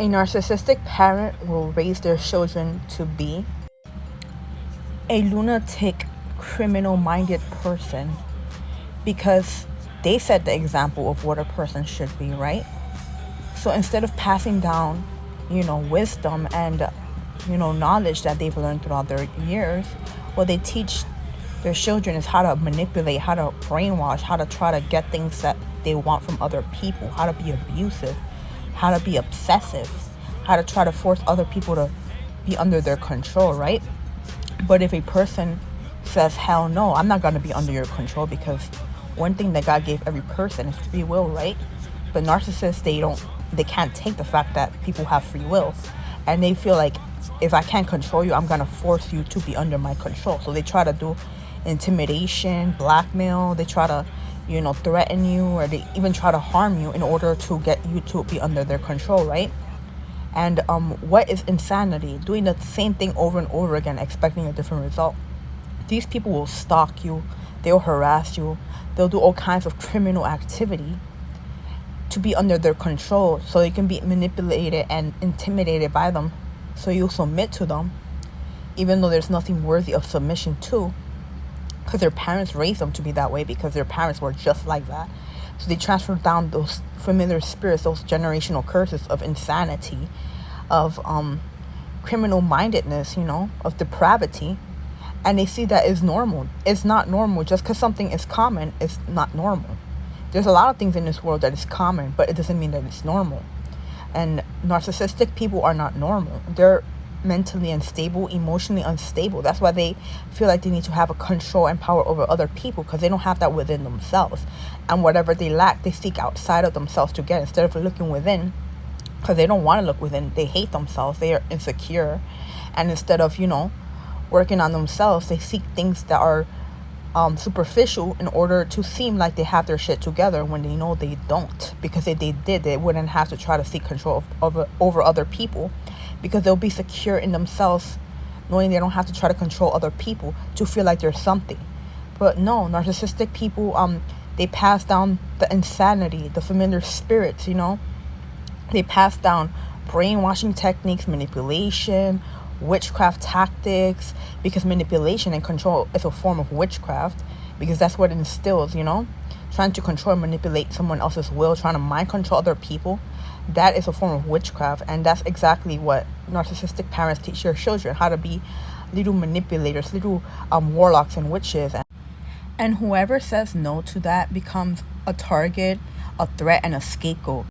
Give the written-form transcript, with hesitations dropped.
A narcissistic parent will raise their children to be a lunatic, criminal minded person because they set the example of what a person should be, right? So instead of passing down, wisdom and, knowledge that they've learned throughout their years, what they teach their children is how to manipulate, how to brainwash, how to try to get things that they want from other people, how to be abusive, how to be obsessive, how to try to force other people to be under their control, right? But if a person says, hell no, I'm not going to be under your control, because one thing that God gave every person is free will, right? But narcissists, they can't take the fact that people have free will. And they feel like, if I can't control you, I'm going to force you to be under my control. So they try to do intimidation, blackmail. They try to, threaten you, or they even try to harm you in order to get you to be under their control, right? And what is insanity? Doing the same thing over and over again, expecting a different result. These people will stalk you. They'll harass you. They'll do all kinds of criminal activity to be under their control, so you can be manipulated and intimidated by them, so you submit to them, even though there's nothing worthy of submission to, because their parents raised them to be that way, because their parents were just like that. So they transfer down those familiar spirits, those generational curses of insanity, of criminal mindedness, of depravity, and they see that is normal. It's not normal. Just because something is common, it's not normal. There's a lot of things in this world that is common, but it doesn't mean that it's normal. And narcissistic people are not normal. They're mentally unstable, emotionally unstable. That's why they feel like they need to have a control and power over other people, because they don't have that within themselves. And whatever they lack, they seek outside of themselves to get, instead of looking within, because they don't want to look within. They hate themselves. They are insecure. And instead of, working on themselves, they seek things that are superficial in order to seem like they have their shit together, when they know they don't. Because if they did, they wouldn't have to try to seek control over other people, because they'll be secure in themselves, knowing they don't have to try to control other people to feel like they're something. But no, narcissistic people, they pass down the insanity, the familiar spirits, They pass down brainwashing techniques, manipulation, witchcraft tactics, because manipulation and control is a form of witchcraft, because that's what it instills, trying to control and manipulate someone else's will, trying to mind control other people. That is a form of witchcraft, and that's exactly what narcissistic parents teach their children, how to be little manipulators, little warlocks and witches. And whoever says no to that becomes a target, a threat, and a scapegoat.